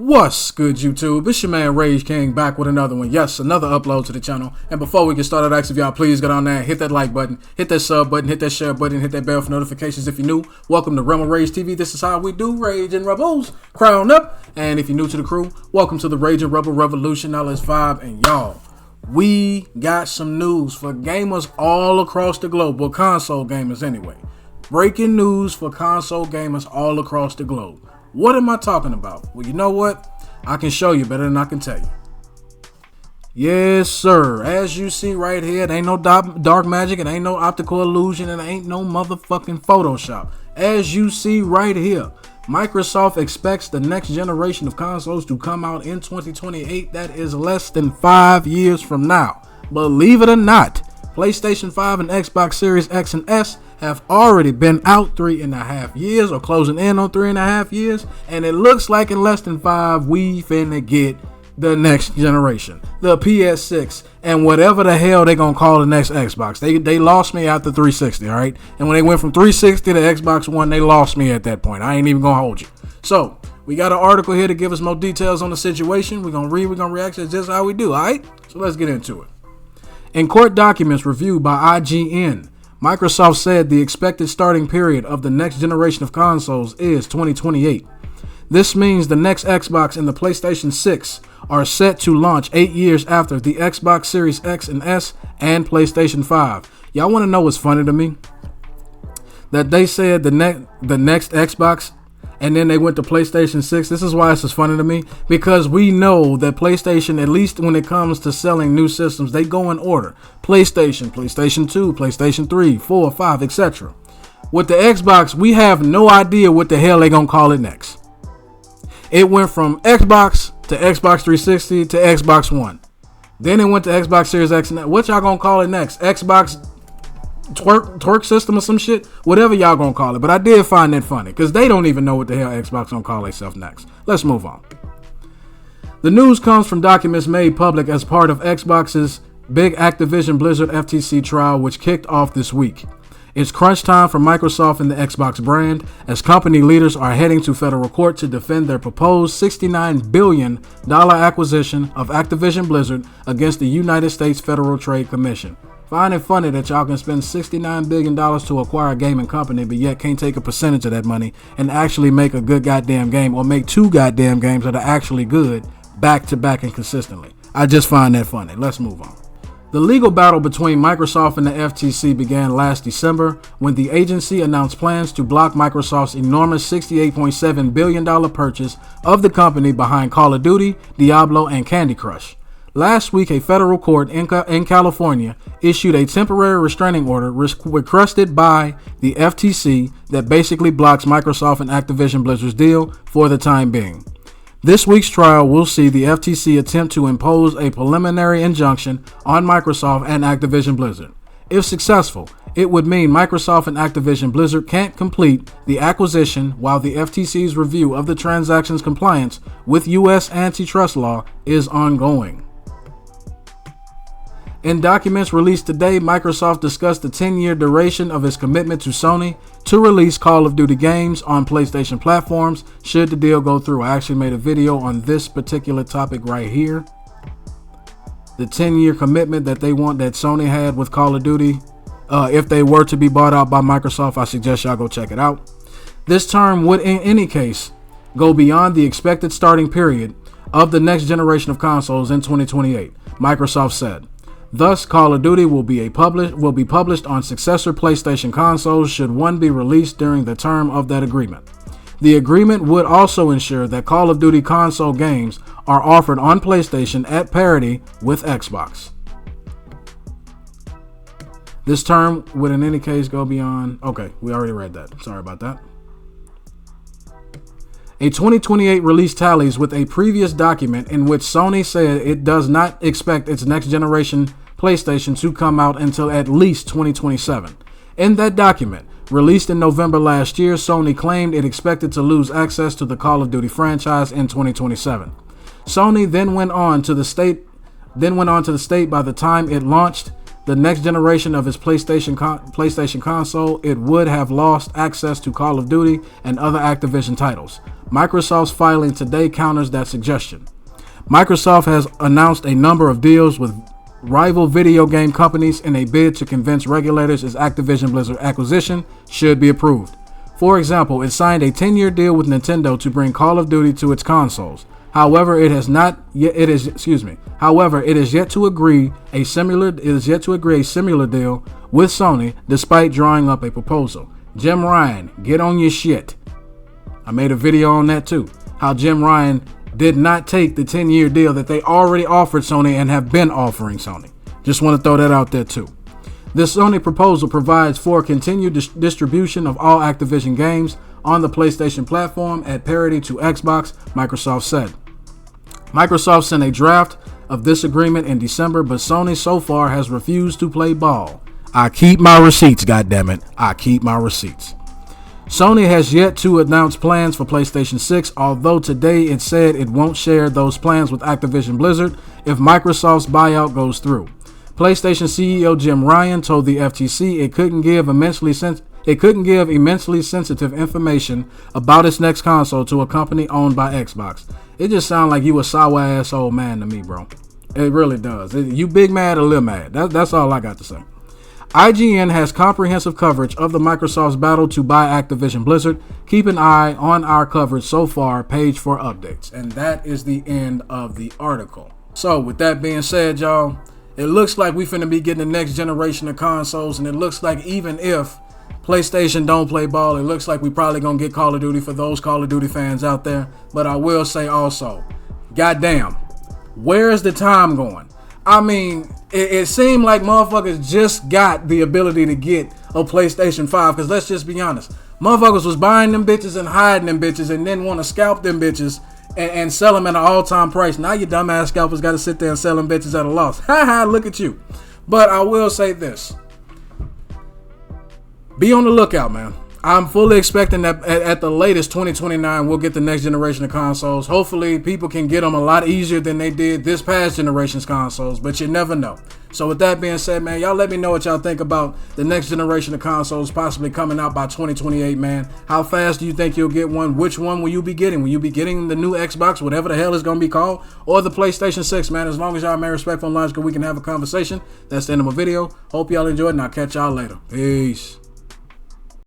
What's good, YouTube? It's your man Rage King back with another one. Yes, another upload to the channel. And before we get started, I ask if y'all please get on there and hit that like button, hit that sub button, hit that share button, hit that bell for notifications if you're new. Welcome to Realm of Rage TV. This is how we do Rage and Rebels. Crown up. And if you're new to the crew, welcome to the Rage and Rebel Revolution. Now let's vibe. And y'all, we got some news for gamers all across the globe. Well, console gamers anyway. Breaking news for console gamers all across the globe. What am I talking about? Well, you know what? I can show you better than I can tell you. Yes, sir. As you see right here, it ain't no dark magic, it ain't no optical illusion, and it ain't no motherfucking Photoshop. As you see right here, Microsoft expects the next generation of consoles to come out in 2028. That is less than 5 years from now. Believe it or not, PlayStation 5 and Xbox Series X and S have already been out 3.5 years or closing in on 3.5 years, and it looks like in less than 5 we finna get the next generation, the PS6 and whatever the hell they gonna call the next Xbox. They lost me after 360, all right? And when they went from 360 to Xbox One, they lost me at that point. I ain't even gonna hold you. So we got an article here to give us more details on the situation. We're gonna read, we're gonna react. It's just how we do, all right? So let's get into it. In court documents reviewed by IGN, Microsoft said the expected starting period of the next generation of consoles is 2028. This means the next Xbox and the PlayStation 6 are set to launch 8 years after the Xbox Series X and S and PlayStation 5. Y'all want to know what's funny to me? That they said the next Xbox and then they went to PlayStation 6. This is why this is funny to me, because we know that PlayStation, at least when it comes to selling new systems, they go in order. PlayStation, PlayStation 2, PlayStation 3, 4, 5, etc. With the Xbox, we have no idea what the hell they gonna call it next. It went from Xbox to Xbox 360 to Xbox One. Then it went to Xbox Series X and S. What y'all gonna call it next? Xbox twerk system or some shit, whatever y'all gonna call it. But I did find that funny because they don't even know what the hell Xbox gonna call themselves next. Let's move on. The news comes from documents made public as part of Xbox's big Activision Blizzard FTC trial, which kicked off this week. It's crunch time for Microsoft and the Xbox brand, as company leaders are heading to federal court to defend their proposed $69 billion acquisition of Activision Blizzard against the United States Federal Trade Commission. Find it funny that y'all can spend $69 billion to acquire a gaming company, but yet can't take a percentage of that money and actually make a good goddamn game, or make two goddamn games that are actually good back to back and consistently. I just find that funny. Let's move on. The legal battle between Microsoft and the FTC began last December when the agency announced plans to block Microsoft's enormous $68.7 billion purchase of the company behind Call of Duty, Diablo, and Candy Crush. Last week, a federal court in California issued a temporary restraining order requested by the FTC that basically blocks Microsoft and Activision Blizzard's deal for the time being. This week's trial will see the FTC attempt to impose a preliminary injunction on Microsoft and Activision Blizzard. If successful, it would mean Microsoft and Activision Blizzard can't complete the acquisition while the FTC's review of the transaction's compliance with U.S. antitrust law is ongoing. In documents released today, Microsoft discussed the 10-year duration of its commitment to Sony to release Call of Duty games on PlayStation platforms should the deal go through. I actually made a video on this particular topic right here. The 10-year commitment that they want, that Sony had with Call of Duty, if they were to be bought out by Microsoft, I suggest y'all go check it out. This term would in any case go beyond the expected starting period of the next generation of consoles in 2028, Microsoft said. Thus, Call of Duty will be published on successor PlayStation consoles should one be released during the term of that agreement. The agreement would also ensure that Call of Duty console games are offered on PlayStation at parity with Xbox. This term would in any case go beyond... Okay, we already read that. Sorry about that. A 2028 release tallies with a previous document in which Sony said it does not expect its next generation PlayStation to come out until at least 2027. In that document, released in November last year, Sony claimed it expected to lose access to the Call of Duty franchise in 2027. Sony then went on to state by the time it launched the next generation of its PlayStation console, it would have lost access to Call of Duty and other Activision titles. Microsoft's filing today counters that suggestion. Microsoft has announced a number of deals with rival video game companies in a bid to convince regulators its Activision Blizzard acquisition should be approved. For example, it signed a 10-year deal with Nintendo to bring Call of Duty to its consoles. However, it is yet to agree a similar deal with Sony, despite drawing up a proposal. Jim Ryan, get on your shit. I made a video on that too. How Jim Ryan did not take the 10-year deal that they already offered Sony and have been offering Sony. Just want to throw that out there too. This Sony proposal provides for continued distribution of all Activision games on the PlayStation platform at parity to Xbox, Microsoft said. Microsoft sent a draft of this agreement in December, but Sony so far has refused to play ball. I keep my receipts, goddammit. I keep my receipts. Sony has yet to announce plans for PlayStation 6, although today it said it won't share those plans with Activision Blizzard if Microsoft's buyout goes through. PlayStation CEO Jim Ryan told the FTC it couldn't give immensely sensitive information about its next console to a company owned by Xbox. It just sounds like you a sour ass old man to me, bro. It really does. You big mad or little mad. That's all I got to say. IGN has comprehensive coverage of the Microsoft's battle to buy Activision Blizzard. Keep an eye on our coverage so far, page for updates. And that is the end of the article. So with that being said, y'all, it looks like we finna be getting the next generation of consoles, and it looks like even if PlayStation don't play ball, it looks like we probably gonna get Call of Duty for those Call of Duty fans out there. But I will say also, goddamn, where is the time going? I mean, it seemed like motherfuckers just got the ability to get a PlayStation 5. Because let's just be honest. Motherfuckers was buying them bitches and hiding them bitches and then want to scalp them bitches and sell them at an all-time price. Now you dumbass scalpers got to sit there and sell them bitches at a loss. Haha, look at you. But I will say this. Be on the lookout, man. I'm fully expecting that at the latest 2029 we'll get the next generation of consoles. Hopefully people can get them a lot easier than they did this past generation's consoles, but you never know. So with that being said, man, y'all let me know what y'all think about the next generation of consoles possibly coming out by 2028, man. How fast do you think you'll get one? Which one will you be getting? Will you be getting the new Xbox, whatever the hell it's going to be called, or the PlayStation 6, man? As long as y'all remain respectful and logical, we can have a conversation. That's the end of my video. Hope y'all enjoyed, and I'll catch y'all later. Peace.